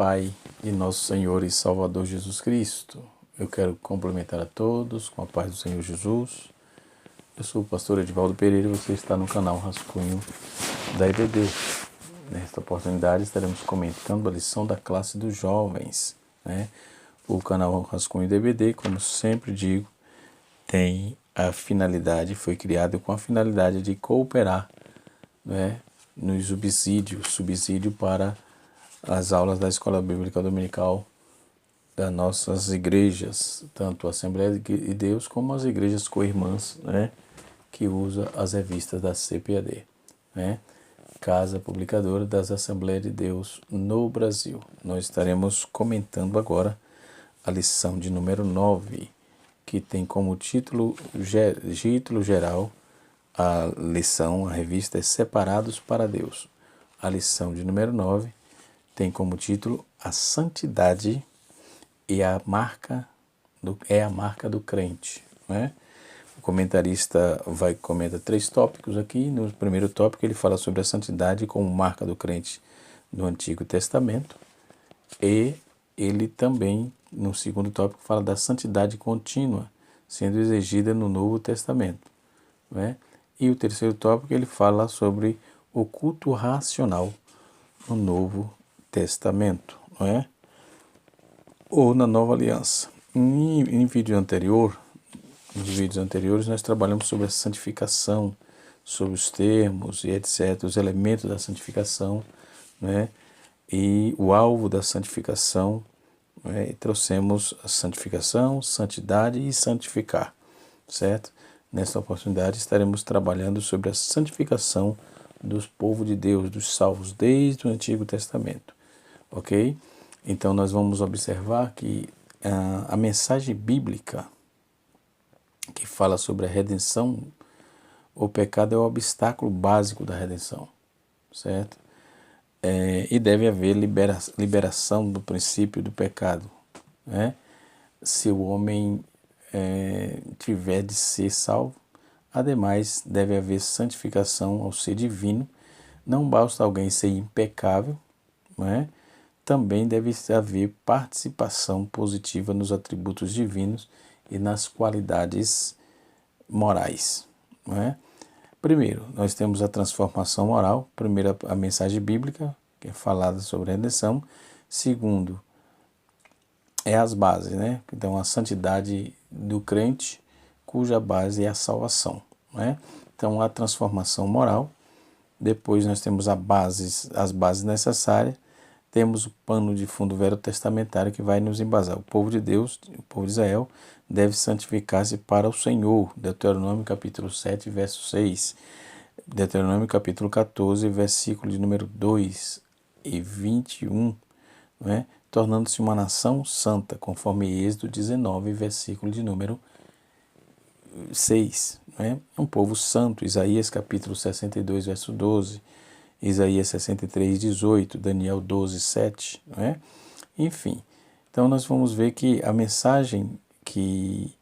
Pai de nosso Senhor e Salvador Jesus Cristo. Eu quero cumprimentar a todos com a paz do Senhor Jesus. Eu sou o pastor Edivaldo Pereira e você está no canal Rascunho da EBD. Nesta oportunidade estaremos comentando a lição da classe dos jovens. O canal Rascunho da EBD, como sempre digo, tem a finalidade, foi criado com a finalidade de cooperar no subsídio para as aulas da Escola Bíblica Dominical das nossas igrejas, tanto a Assembleia de Deus como as igrejas co-irmãs, que usa as revistas da CPAD, Casa Publicadora das Assembleias de Deus no Brasil. Nós estaremos comentando agora a lição de número 9, que tem como título geral a lição, a revista é Separados para Deus. A lição de número 9 tem como título A Santidade e a marca do crente. O comentarista comenta 3 tópicos aqui. No primeiro tópico ele fala sobre a santidade como marca do crente no Antigo Testamento. E ele também, no segundo tópico, fala da santidade contínua sendo exigida no Novo Testamento. E o terceiro tópico ele fala sobre o culto racional no Novo Testamento, ou na Nova Aliança. Em vídeos anteriores nós trabalhamos sobre a santificação, sobre os termos e etc, os elementos da santificação, e o alvo da santificação, e trouxemos a santificação, santidade e santificar, certo? Nesta oportunidade estaremos trabalhando sobre a santificação dos povos de Deus, dos salvos desde o Antigo Testamento, ok? Então nós vamos observar que a mensagem bíblica que fala sobre a redenção, o pecado é o obstáculo básico da redenção, certo? E deve haver liberação do princípio do pecado, se o homem tiver de ser salvo. Ademais, deve haver santificação ao ser divino. Não basta alguém ser impecável, também deve haver participação positiva nos atributos divinos e nas qualidades morais. Primeiro, nós temos a transformação moral. Primeiro, a mensagem bíblica, que é falada sobre a redenção. Segundo, é as bases, Então, a santidade do crente, cuja base é a salvação, Então, a transformação moral. Depois, nós temos as bases necessárias. Temos o pano de fundo verotestamentário que vai nos embasar. O povo de Deus, o povo de Israel, deve santificar-se para o Senhor. Deuteronômio capítulo 7, verso 6. Deuteronômio capítulo 14, versículo de número 2 e 21, tornando-se uma nação santa, conforme Êxodo 19, versículo de número 6. Um povo santo, Isaías capítulo 62, verso 12. Isaías 63, 18, Daniel 12, 7, Enfim, então nós vamos ver que a mensagem que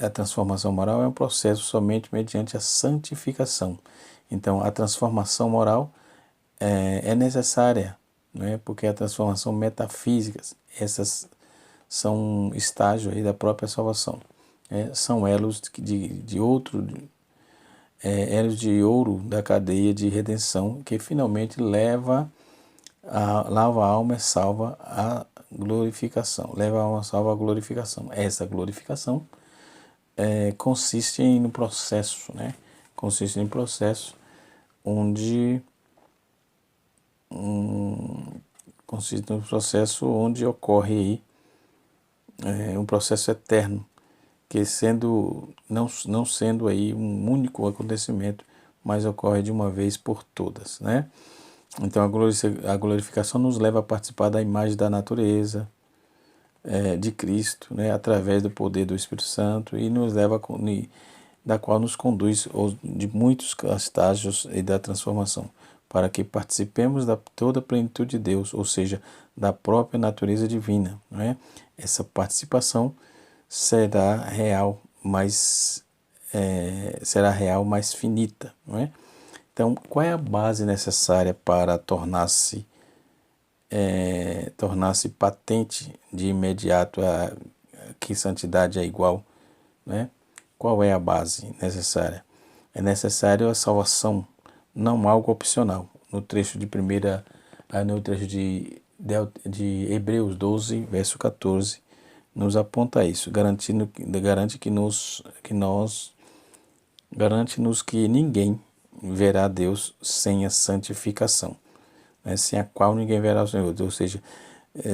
a transformação moral é um processo somente mediante a santificação. Então, a transformação moral é necessária, porque a transformação metafísica, essas são estágios aí da própria salvação. São elos elos de ouro da cadeia de redenção que finalmente lava a alma e salva a glorificação. Leva a alma salva a glorificação. Essa glorificação consiste no processo, Consiste em processo onde ocorre aí um processo eterno, que não sendo aí um único acontecimento, mas ocorre de uma vez por todas, Então a glorificação nos leva a participar da imagem da natureza de Cristo, através do poder do Espírito Santo, e nos leva da qual nos conduz de muitos estágios da transformação, para que participemos da toda a plenitude de Deus, ou seja, da própria natureza divina, Essa participação será real, mais finita, Então, qual é a base necessária para tornar-se tornar-se patente de imediato que santidade é igual, né? Qual é a base necessária? É necessário a salvação, não algo opcional. No trecho de Hebreus 12, verso 14, nos aponta isso, garante-nos que ninguém verá Deus sem a santificação, né? Sem a qual ninguém verá o Senhor. Ou seja,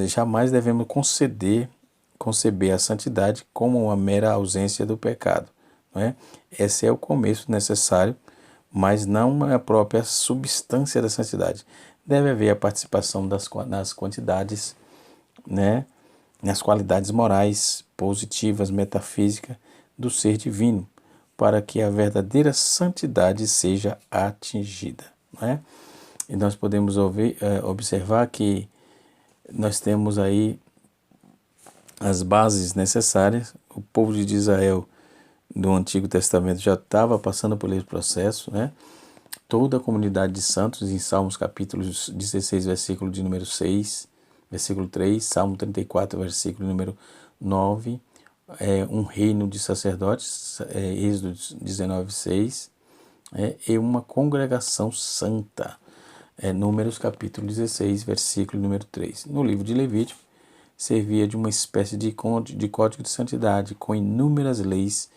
jamais devemos conceber a santidade como uma mera ausência do pecado, não é? Esse é o começo necessário, mas não é a própria substância da santidade. Deve haver a participação nas quantidades, né? Nas qualidades morais, positivas, metafísicas do ser divino, para que a verdadeira santidade seja atingida, não é? E nós podemos observar que nós temos aí as bases necessárias. O povo de Israel do Antigo Testamento já estava passando por esse processo, né? Toda a comunidade de santos, em Salmos capítulo 16, versículo de número 6, versículo 3, Salmo 34, versículo número 9, um reino de sacerdotes, Êxodo 19, 6, e uma congregação santa, Números capítulo 16, versículo número 3. No livro de Levítico, servia de uma espécie de código de santidade, com inúmeras leis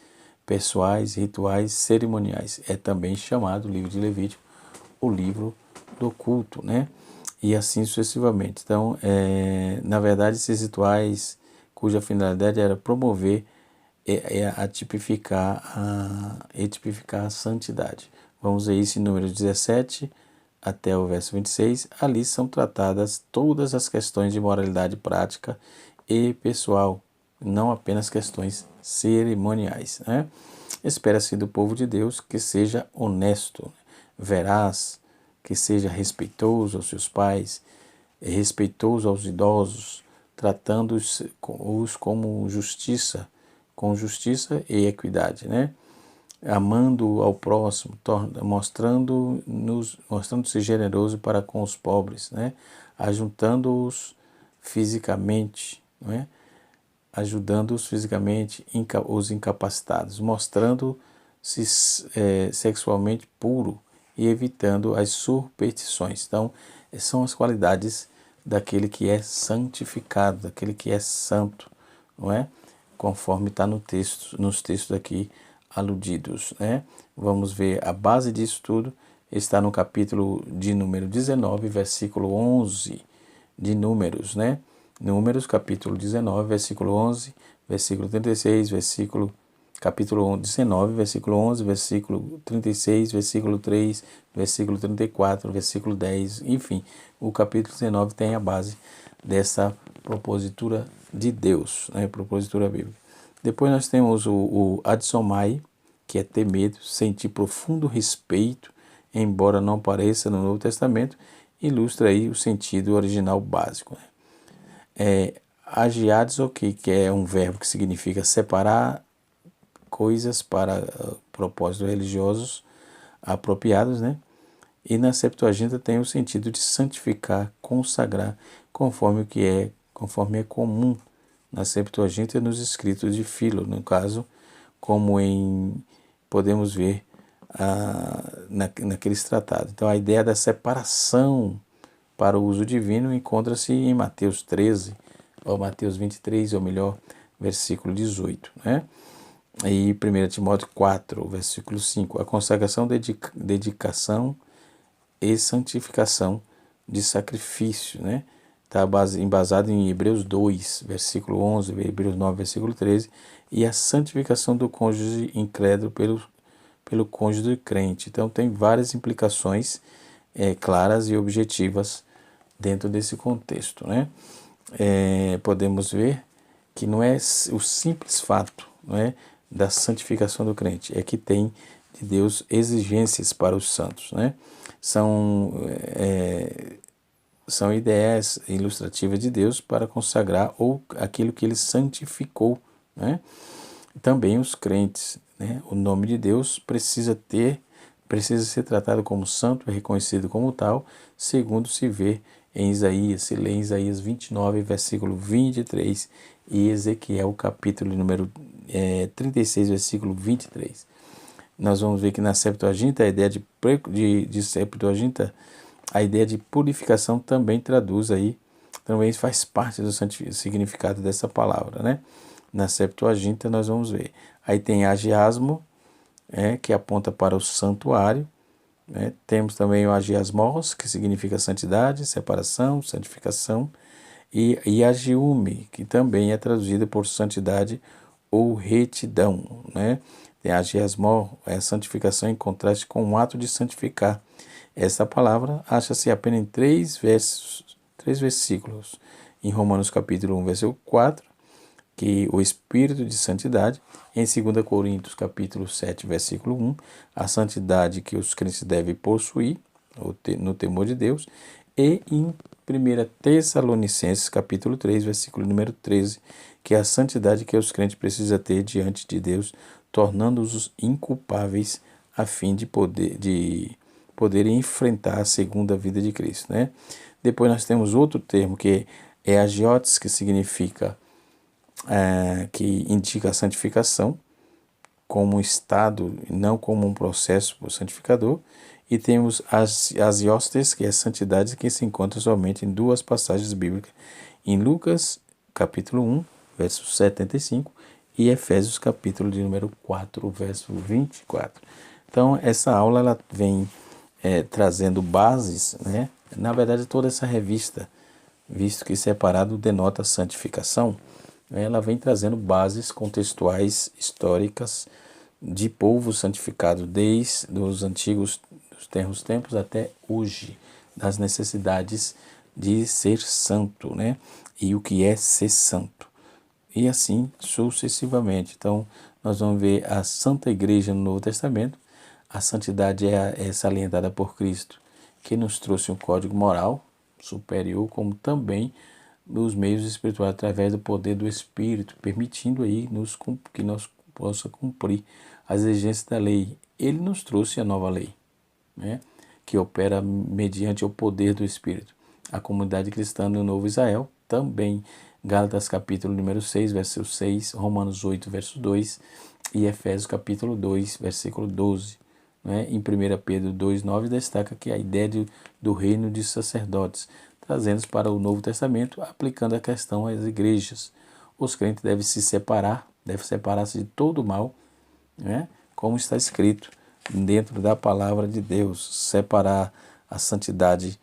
pessoais, rituais, cerimoniais. É também chamado, o livro de Levítico, o livro do culto, né? E assim sucessivamente. Então, na verdade, esses rituais, cuja finalidade era promover tipificar a santidade. Vamos ver isso em Números 17 até o verso 26. Ali são tratadas todas as questões de moralidade prática e pessoal, não apenas questões cerimoniais, né? Espera-se do povo de Deus que seja honesto, veraz, que seja respeitoso aos seus pais, respeitoso aos idosos, tratando-os como justiça, com justiça e equidade, né? Amando ao próximo, mostrando-se generoso para com os pobres, né? Ajuntando-os fisicamente, não é? Ajudando-os fisicamente, os incapacitados, mostrando-se sexualmente puro e evitando as superstições. Então, são as qualidades daquele que é santificado, daquele que é santo, não é? Conforme está nos textos aqui aludidos, né? Vamos ver a base disso tudo, está no capítulo de número 19, versículo 11 de Números, né? Números, capítulo 19, versículo 11, versículo 36, capítulo 19, versículo 11, versículo 36, versículo 3, versículo 34, versículo 10, enfim, o capítulo 19 tem a base dessa propositura de Deus, né? Propositura bíblica. Depois nós temos o adsomai, que é ter medo, sentir profundo respeito, embora não apareça no Novo Testamento, ilustra aí o sentido original básico, né? Agiades, que é um verbo que significa separar coisas para propósitos religiosos apropriados, né? E na Septuaginta tem o sentido de santificar, consagrar, conforme é comum na Septuaginta e nos escritos de Filo, no caso, como podemos ver naqueles tratados. Então a ideia da separação para o uso divino encontra-se em Mateus 13, ou Mateus 23, ou melhor, versículo 18, né? E 1 Timóteo 4, versículo 5, a consagração, dedicação e santificação de sacrifício, né? Está embasado em Hebreus 2, versículo 11, Hebreus 9, versículo 13, e a santificação do cônjuge incrédulo pelo cônjuge crente. Então tem várias implicações claras e objetivas dentro desse contexto, né? Podemos ver que não é o simples fato, não é, da santificação do crente, é que tem de Deus exigências para os santos, né? São ideias ilustrativas de Deus para consagrar ou aquilo que ele santificou, né? Também os crentes, né? O nome de Deus precisa ser tratado como santo e reconhecido como tal, segundo se vê em Isaías, se lê em Isaías 29, versículo 23, e Ezequiel, capítulo número 36, versículo 23. Nós vamos ver que na Septuaginta, a ideia de Septuaginta, a ideia de purificação também traduz aí, também faz parte do significado dessa palavra, né? Na Septuaginta nós vamos ver. Aí tem agiasmo, que aponta para o santuário, né? Temos também o agiasmos, que significa santidade, separação, santificação, e agiume, que também é traduzida por santidade ou retidão, né? Tem agiasmos, é a santificação em contraste com o ato de santificar. Essa palavra acha-se apenas em três versículos. Em Romanos capítulo 1, versículo 4, que o Espírito de Santidade. Em 2 Coríntios capítulo 7, versículo 1, a santidade que os crentes devem possuir no temor de Deus. E em 1 Tessalonicenses capítulo 3, versículo número 13, que é a santidade que os crentes precisam ter diante de Deus, tornando-os inculpáveis a fim de poderem enfrentar a segunda vida de Cristo, né? Depois nós temos outro termo que é agiotes, que significa, que indica a santificação como um estado, não como um processo santificador. E temos asiostes, que é a santidade que se encontra somente em duas passagens bíblicas, em Lucas capítulo 1, verso 75, e Efésios capítulo de número 4, verso 24. Então essa aula ela vem trazendo bases, né? Na verdade toda essa revista, visto que separado denota santificação, ela vem trazendo bases contextuais históricas de povo santificado desde os antigos dos tempos até hoje, das necessidades de ser santo, né? E o que é ser santo. E assim sucessivamente. Então, nós vamos ver a Santa Igreja no Novo Testamento. A santidade é salientada por Cristo, que nos trouxe um código moral superior, como também nos meios espirituais, através do poder do Espírito, permitindo aí que nós possa cumprir as exigências da lei. Ele nos trouxe a nova lei, né, que opera mediante o poder do Espírito. A comunidade cristã do Novo Israel também, Gálatas capítulo número 6, versículo 6, Romanos 8, verso 2 e Efésios capítulo 2, versículo 12. Né? Em 1 Pedro 2, 9 destaca que a ideia do reino de sacerdotes, trazendo para o Novo Testamento, aplicando a questão às igrejas. Os crentes devem separar-se de todo o mal, né? Como está escrito dentro da palavra de Deus, separar a santidade,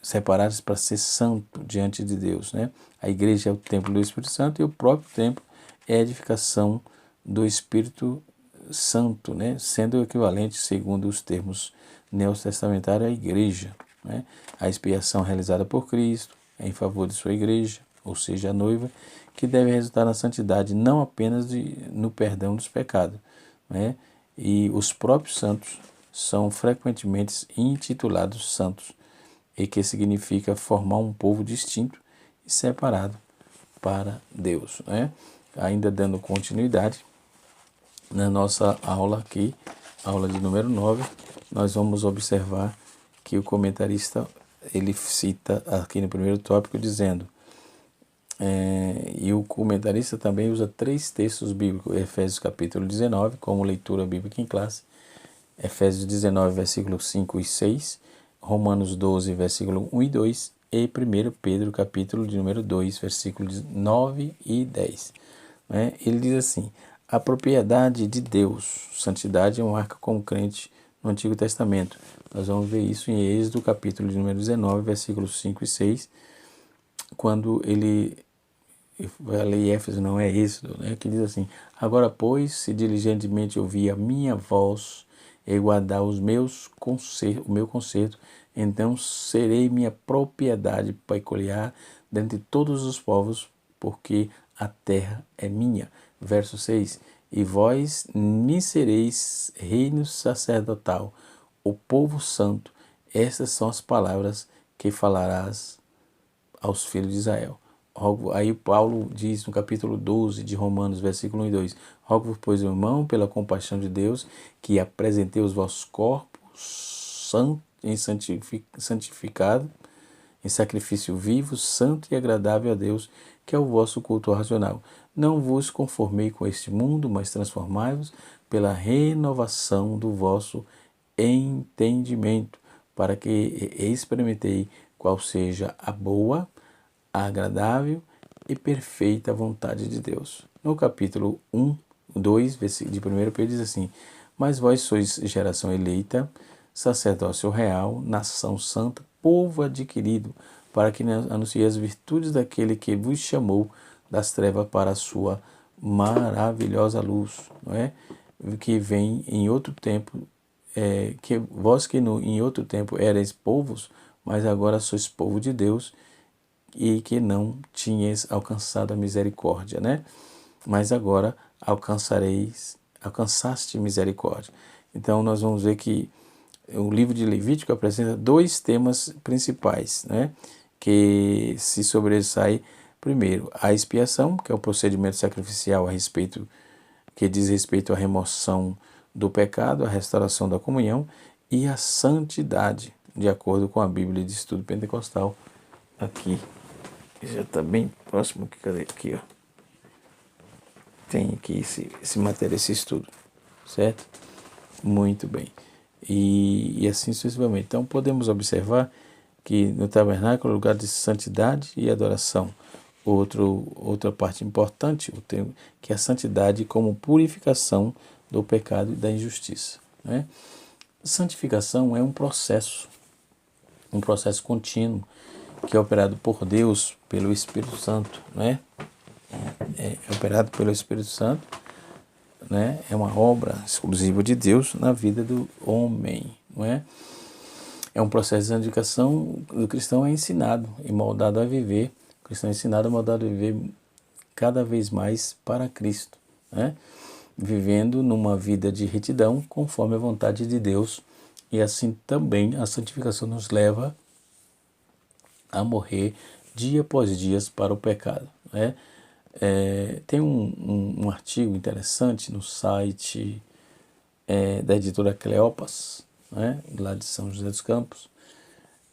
separar-se para ser santo diante de Deus, né? A igreja é o templo do Espírito Santo e o próprio templo é a edificação do Espírito Santo, né? Sendo o equivalente, segundo os termos neotestamentários, à igreja, né? A expiação realizada por Cristo em favor de sua igreja, ou seja, a noiva, que deve resultar na santidade, não apenas no perdão dos pecados, né? E os próprios santos são frequentemente intitulados santos, e que significa formar um povo distinto e separado para Deus, né? Ainda dando continuidade na nossa aula aqui, aula de número 9, nós vamos observar que o comentarista ele cita aqui no primeiro tópico dizendo, e o comentarista também usa três textos bíblicos, Efésios capítulo 19, como leitura bíblica em classe, Efésios 19, versículos 5 e 6, Romanos 12, versículo 1 e 2, e 1 Pedro capítulo de número 2, versículos 9 e 10. Né? Ele diz assim, a propriedade de Deus, santidade é uma marca como crente no Antigo Testamento. Nós vamos ver isso em Êxodo capítulo de número 19, versículos 5 e 6, quando ele vai ler Éfeso, não é Êxodo, né? Que diz assim, agora pois, se diligentemente ouvir a minha voz e guardar o meu conserto, então serei minha propriedade peculiar dentre todos os povos, porque a terra é minha. Verso 6, e vós me sereis reino sacerdotal, o povo santo. Estas são as palavras que falarás aos filhos de Israel. Aí Paulo diz no capítulo 12 de Romanos, versículo 1 e 2, rogo-vos, pois, irmão, pela compaixão de Deus, que apresentei os vossos corpos santificados em sacrifício vivo, santo e agradável a Deus, que é o vosso culto racional. Não vos conformei com este mundo, mas transformai-vos pela renovação do vosso entendimento, para que experimentei qual seja a boa, a agradável e perfeita vontade de Deus. No capítulo 1, 2, de 1 Pedro diz assim: mas vós sois geração eleita, sacerdócio real, nação santa, povo adquirido, para que anuncieis as virtudes daquele que vos chamou das trevas para a sua maravilhosa luz, não é? Que vem em outro tempo, que vós que em outro tempo erais povos, mas agora sois povo de Deus, e que não tinhas alcançado a misericórdia, né? Mas agora alcançaste misericórdia. Então nós vamos ver que o livro de Levítico apresenta dois temas principais, né? Que se sobressai primeiro a expiação, que é o procedimento sacrificial que diz respeito à remoção do pecado, à restauração da comunhão, e a santidade, de acordo com a Bíblia de Estudo Pentecostal, aqui. Já está bem próximo aqui, cadê? Aqui, ó. Tem aqui esse matéria, esse estudo, certo? Muito bem. E assim sucessivamente. Então podemos observar que no tabernáculo é lugar de santidade e adoração. Outra parte importante, que é a santidade como purificação do pecado e da injustiça, né? Santificação é um processo contínuo, que é operado por Deus, pelo Espírito Santo, né? É operado pelo Espírito Santo, né? É uma obra exclusiva de Deus na vida do homem, não é? É um processo de santificação. O cristão é ensinado e moldado a viver. O cristão é ensinado e moldado a viver cada vez mais para Cristo, né? Vivendo numa vida de retidão conforme a vontade de Deus. E assim também a santificação nos leva a morrer dia após dia para o pecado, né? Tem um artigo interessante no site da editora Cleopas, né, lá de São José dos Campos,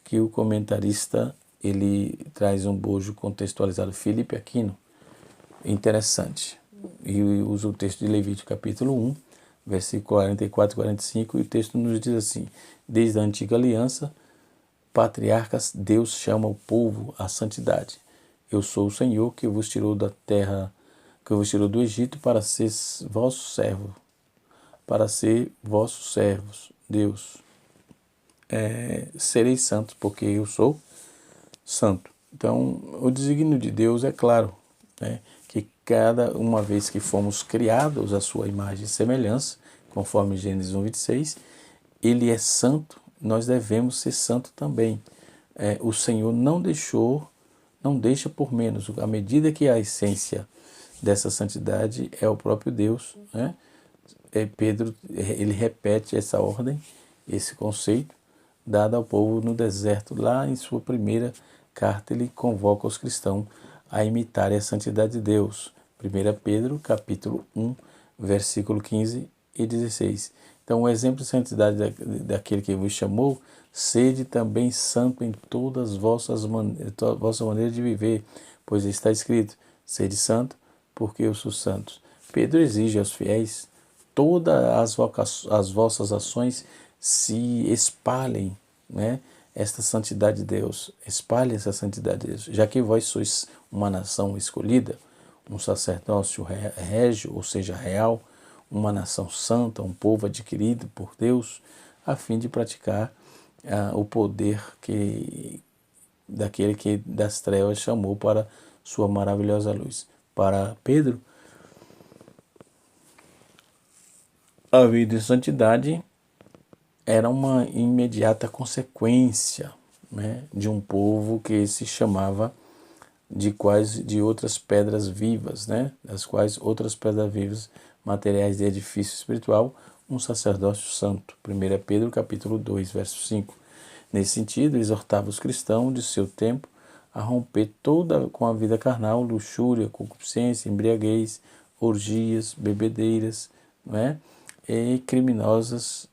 que o comentarista ele traz um bojo contextualizado, Felipe Aquino, interessante, e usa o texto de Levítico capítulo 1, versículo 44 e 45, e o texto nos diz assim: desde a antiga aliança, patriarcas, Deus chama o povo à santidade. Eu sou o Senhor que vos tirou da terra, que vos tirou do Egito para ser vosso servo, Deus. Sereis santos, porque eu sou santo. Então, o desígnio de Deus é claro, né? Que cada uma vez que fomos criados à sua imagem e semelhança, conforme Gênesis 1:26, ele é santo, nós devemos ser santo também. O Senhor não deixa por menos. À medida que a essência dessa santidade é o próprio Deus, né? Pedro ele repete essa ordem, esse conceito, dado ao povo no deserto. Lá em sua primeira carta, ele convoca os cristãos a imitarem a santidade de Deus. 1 Pedro, capítulo 1, versículo 15 e 16. Então, o exemplo de santidade daquele que vos chamou, sede também santo em todas vossas maneiras de viver, pois está escrito: sede santo, porque eu sou santo. Pedro exige aos fiéis todas as vossas ações se espalhem, né? Esta santidade de Deus, espalhe essa santidade de Deus, já que vós sois uma nação escolhida, um sacerdócio régio, ou seja, real, uma nação santa, um povo adquirido por Deus, a fim de praticar o poder daquele que das trevas chamou para sua maravilhosa luz. Para Pedro, a vida de santidade era uma imediata consequência, né, de um povo que se chamava de outras pedras vivas, né, das quais outras pedras vivas, materiais de edifício espiritual, um sacerdócio santo. 1 Pedro capítulo 2, verso 5. Nesse sentido, exortava os cristãos de seu tempo a romper toda com a vida carnal, luxúria, concupiscência, embriaguez, orgias, bebedeiras, não é? E criminosas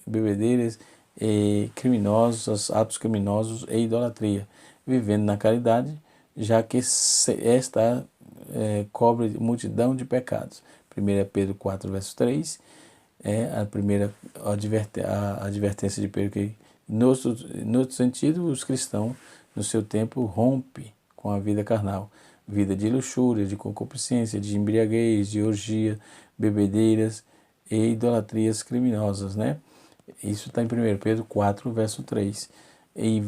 bebedeiras criminosos, atos criminosos e idolatria, vivendo na caridade, já que esta cobre multidão de pecados. 1 Pedro 4, verso 3, a primeira a advertência de Pedro que, no outro sentido, os cristãos, no seu tempo, rompe com a vida carnal, vida de luxúria, de concupiscência, de embriaguez, de orgia, bebedeiras e idolatrias criminosas, né? Isso está em 1 Pedro 4, verso 3. E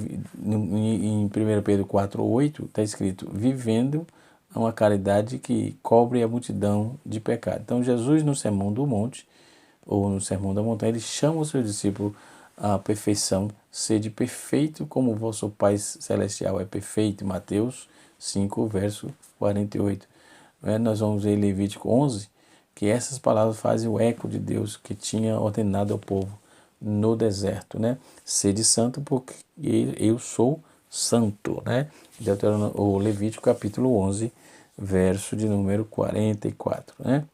em 1 Pedro 4, 8, está escrito, vivendo uma caridade que cobre a multidão de pecados. Então, Jesus, no Sermão do Monte, ou no Sermão da Montanha, ele chama o seu discípulo à perfeição, sede perfeito como o vosso Pai Celestial é perfeito. Mateus 5, verso 48. Nós vamos ver em Levítico 11, que essas palavras fazem o eco de Deus que tinha ordenado ao povo no deserto, né? Sede santo porque eu sou santo, né? O Levítico capítulo 11, verso de número 44, né?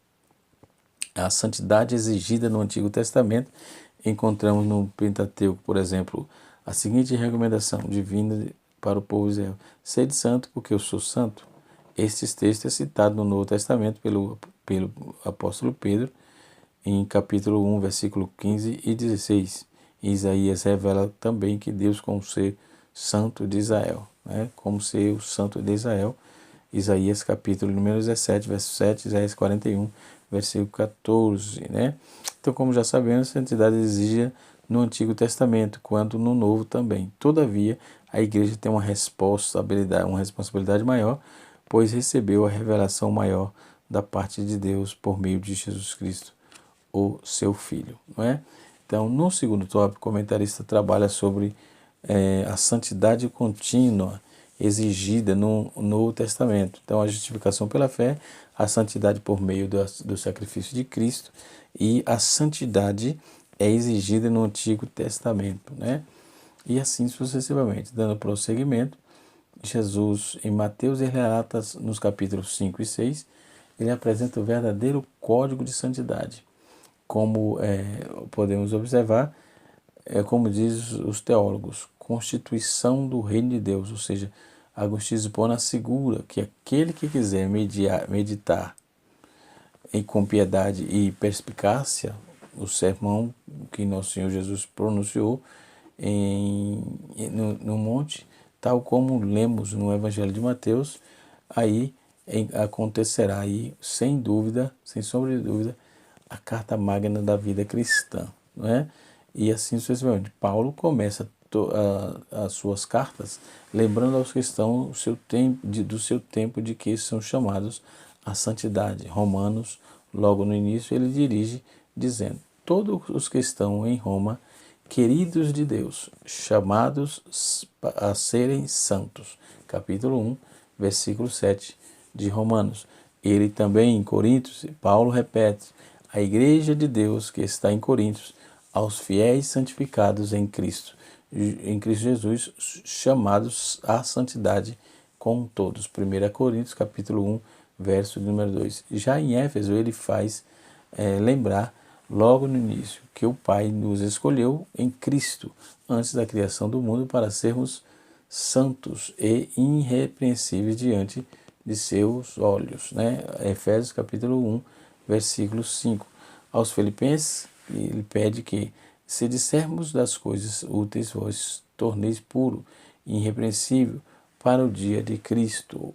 A santidade exigida no Antigo Testamento, encontramos no Pentateuco, por exemplo, a seguinte recomendação divina para o povo de Israel: sede santo porque eu sou santo. Este texto é citado no Novo Testamento pelo apóstolo Pedro, em capítulo 1, versículo 15 e 16. Isaías revela também que Deus, como ser santo de Israel, né? Como ser o santo de Israel. Isaías capítulo número 17, verso 7, Isaías 41, versículo 14, né? Então, como já sabemos, a santidade exigia no Antigo Testamento, quanto no Novo também. Todavia, a igreja tem uma responsabilidade maior, pois recebeu a revelação maior da parte de Deus por meio de Jesus Cristo, o seu Filho, não é? Então, no segundo tópico, o comentarista trabalha sobre a santidade contínua exigida no Novo Testamento. Então, a justificação pela fé, a santidade por meio do sacrifício de Cristo e a santidade é exigida no Antigo Testamento, né? E assim sucessivamente, dando prosseguimento, Jesus, em Mateus, ele relata nos capítulos 5 e 6, ele apresenta o verdadeiro código de santidade. Como podemos observar, como diz os teólogos, constituição do reino de Deus, ou seja, Agostinho de Hipona assegura que aquele que quiser meditar com piedade e perspicácia o sermão que Nosso Senhor Jesus pronunciou no monte, tal como lemos no Evangelho de Mateus, aí acontecerá aí, sem dúvida, sem sombra de dúvida, a carta magna da vida cristã, não é? E assim sucessivamente. Paulo começa as suas cartas lembrando aos cristãos do seu tempo de que são chamados à santidade. Romanos, logo no início, ele dirige dizendo: todos os que estão em Roma, queridos de Deus, chamados a serem santos. Capítulo 1, versículo 7 de Romanos. Ele também em Coríntios, Paulo repete: a igreja de Deus que está em Coríntios, aos fiéis santificados em Cristo Jesus, chamados à santidade com todos. 1 Coríntios, capítulo 1, verso número 2. Já em Éfeso, ele faz lembrar, logo no início, que o Pai nos escolheu em Cristo, antes da criação do mundo, para sermos santos e irrepreensíveis diante de seus olhos, né? Efésios, capítulo 1, versículo 5. Aos Filipenses, ele pede que, se dissermos das coisas úteis, vos torneis puro e irrepreensível para o dia de Cristo.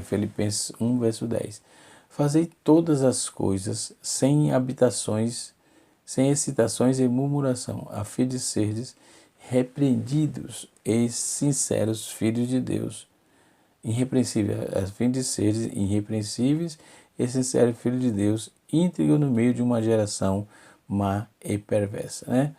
Filipenses 1, verso 10. Fazei todas as coisas sem excitações e murmuração, a fim de serdes repreendidos e sinceros filhos de Deus, irrepreensíveis, a fim de serdes irrepreensíveis e sinceros filhos de Deus, íntegro no meio de uma geração má e perversa, né?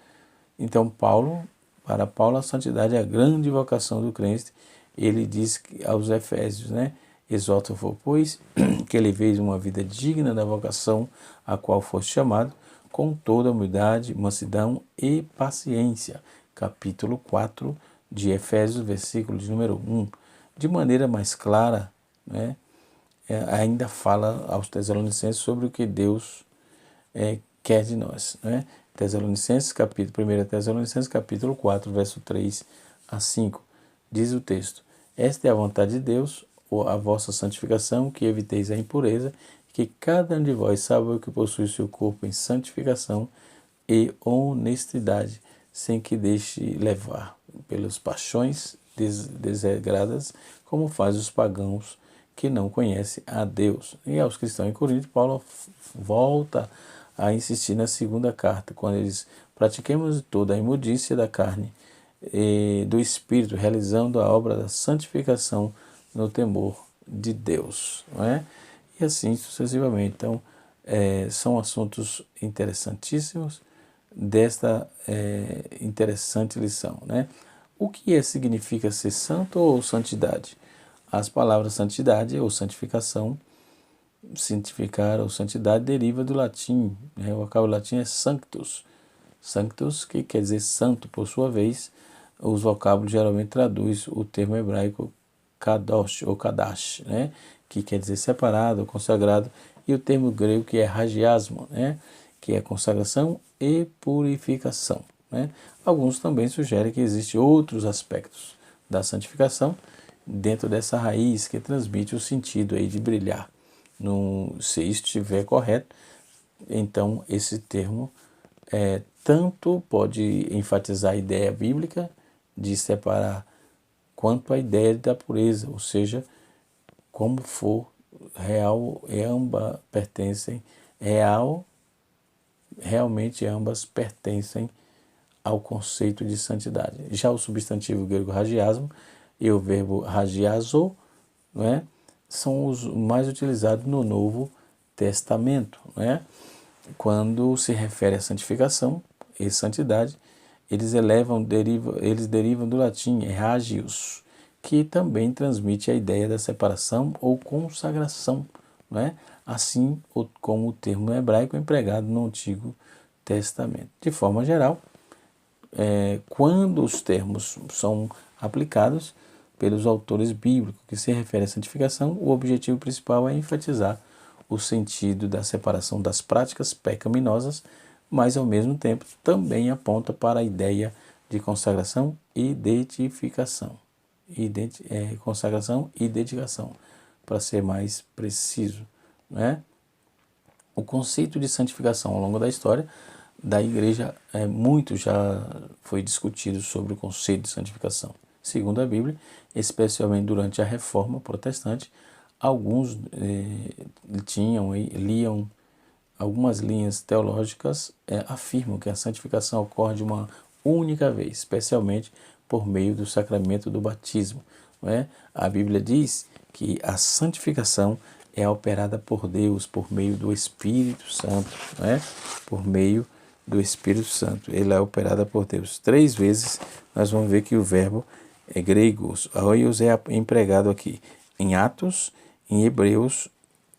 Então, para Paulo, a santidade é a grande vocação do crente. Ele diz aos Efésios, né? Exorta-vos, pois, que leveis uma vida digna da vocação a qual foste chamado, com toda humildade, mansidão e paciência. Capítulo 4 de Efésios, versículo de número 1. De maneira mais clara, né? Ainda fala aos Tessalonicenses sobre o que Deus quer de nós, né? Tessalonicenses, 1 Tessalonicenses capítulo 4, verso 3 a 5. Diz o texto: esta é a vontade de Deus, a vossa santificação, que eviteis a impureza, que cada um de vós saiba que possui o seu corpo em santificação e honestidade, sem que deixe levar pelas paixões desregradas, como faz os pagãos que não conhecem a Deus. E aos cristãos em Corinto, Paulo volta a insistir na segunda carta, quando eles pratiquemos toda a imundícia da carne e do Espírito, realizando a obra da santificação no temor de Deus, não é? E assim sucessivamente. Então, são assuntos interessantíssimos desta interessante lição, né? O que significa ser santo ou santidade? As palavras santidade ou santificação, santificar ou santidade deriva do latim, né? O vocábulo latim é sanctus. Sanctus, que quer dizer santo, por sua vez, os vocábulos geralmente traduz o termo hebraico kadosh ou kadash, né? Que quer dizer separado ou consagrado, e o termo grego que é hagiasmo, né? Que é consagração e purificação, né? Alguns também sugerem que existem outros aspectos da santificação dentro dessa raiz que transmite o sentido aí de brilhar. Se isso estiver correto, então esse termo tanto pode enfatizar a ideia bíblica de separar, quanto a ideia da pureza, ou seja, como for real, ambas pertencem, realmente ambas pertencem ao conceito de santidade. Já o substantivo grego hagiasmo e o verbo hagiazo, não é, são os mais utilizados no Novo Testamento, não é? Quando se refere à santificação e santidade, eles derivam do latim hagios, que também transmite a ideia da separação ou consagração, não é? Assim como o termo hebraico empregado no Antigo Testamento. De forma geral, quando os termos são aplicados pelos autores bíblicos que se referem à santificação, o objetivo principal é enfatizar o sentido da separação das práticas pecaminosas, mas ao mesmo tempo também aponta para a ideia de consagração e identificação. Consagração e dedicação, para ser mais preciso, né? O conceito de santificação ao longo da história da igreja muito já foi discutido sobre o conceito de santificação. Segundo a Bíblia, especialmente durante a Reforma Protestante, alguns liam algumas linhas teológicas afirmam que a santificação ocorre de uma única vez, especialmente por meio do sacramento do batismo, não é? A Bíblia diz que a santificação é operada por Deus por meio do Espírito Santo, não é? Por meio do Espírito Santo. Ele é operada por Deus. 3 vezes nós vamos ver que o verbo gregos, oios, é empregado aqui em Atos, em Hebreus,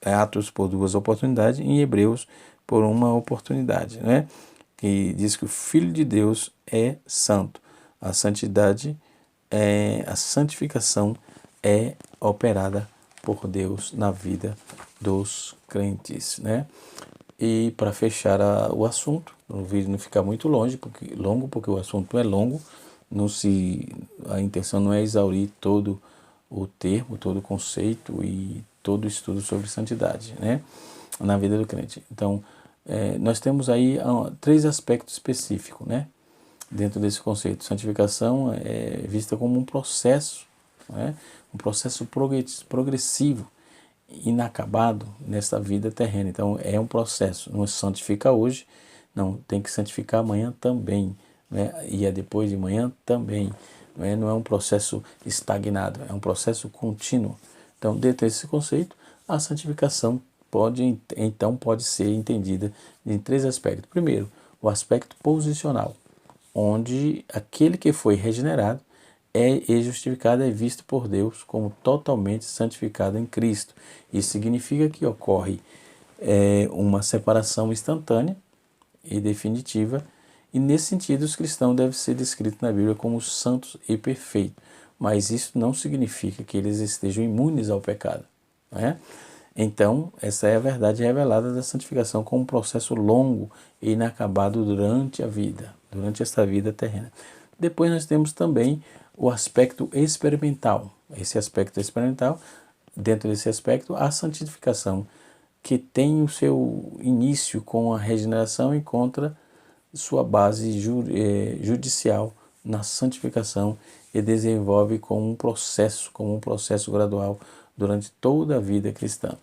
Atos por 2 oportunidades, em Hebreus por uma oportunidade, né? Que diz que o Filho de Deus é santo. A santidade, a santificação é operada por Deus na vida dos crentes, né? E para fechar o assunto, o vídeo não ficar muito longo, porque o assunto é longo, a intenção não é exaurir todo o termo, todo o conceito e todo o estudo sobre santidade, né, na vida do crente. Então, nós temos aí 3 aspectos específicos, né, dentro desse conceito. Santificação é vista como um processo, né, um processo progressivo, inacabado nessa vida terrena. Então, é um processo. Não santifica hoje, não, tem que santificar amanhã também, né, e depois de manhã também. Não é um processo estagnado, é um processo contínuo. Então, dentro desse conceito, a santificação pode ser entendida em 3 aspectos. Primeiro, o aspecto posicional, onde aquele que foi regenerado e justificado é visto por Deus como totalmente santificado em Cristo. Isso significa que ocorre uma separação instantânea e definitiva, e nesse sentido os cristãos devem ser descritos na Bíblia como santos e perfeitos, mas isso não significa que eles estejam imunes ao pecado, não é? Então, essa é a verdade revelada da santificação como um processo longo e inacabado durante a vida, durante esta vida terrena. Depois nós temos também o aspecto experimental. Esse aspecto experimental, dentro desse aspecto, a santificação, que tem o seu início com a regeneração e encontra sua base judicial na santificação e desenvolve como um processo gradual durante toda a vida cristã.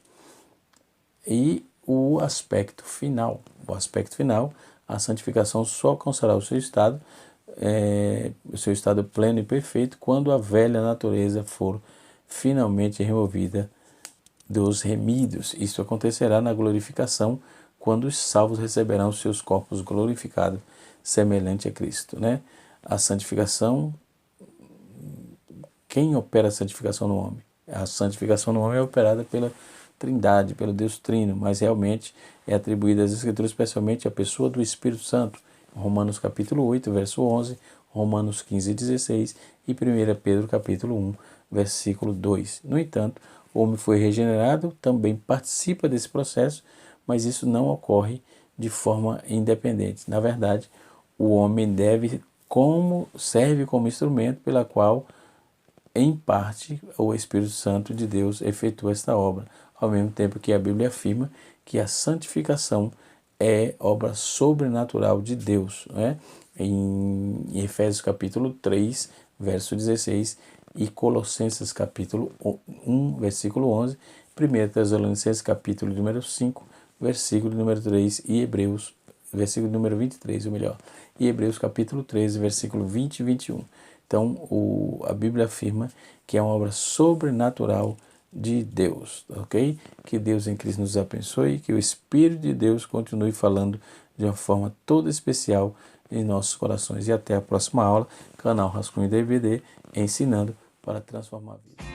E o aspecto final, a santificação só alcançará o seu estado pleno e perfeito quando a velha natureza for finalmente removida dos remidos. Isso acontecerá na glorificação, quando os salvos receberão seus corpos glorificados, semelhante a Cristo, né? A santificação, quem opera a santificação no homem? A santificação no homem é operada pela Trindade, pelo Deus Trino, mas realmente é atribuída às Escrituras, especialmente à pessoa do Espírito Santo. Romanos capítulo 8, verso 11, Romanos 15, 16 e 1 Pedro capítulo 1, versículo 2. No entanto, o homem foi regenerado, também participa desse processo, mas isso não ocorre de forma independente. Na verdade, o homem serve como instrumento pela qual, em parte, o Espírito Santo de Deus efetua esta obra, ao mesmo tempo que a Bíblia afirma que a santificação é obra sobrenatural de Deus, né? Em Efésios capítulo 3, verso 16, e Colossenses capítulo 1, versículo 11, 1 Tessalonicenses capítulo número 5, versículo número 3, e Hebreus, versículo número 23, o melhor, e Hebreus capítulo 13, versículo 20 e 21. Então, a Bíblia afirma que é uma obra sobrenatural de Deus, ok? Que Deus em Cristo nos abençoe, que o Espírito de Deus continue falando de uma forma toda especial em nossos corações. E até a próxima aula, canal Rascunho DVD, ensinando para transformar a vida.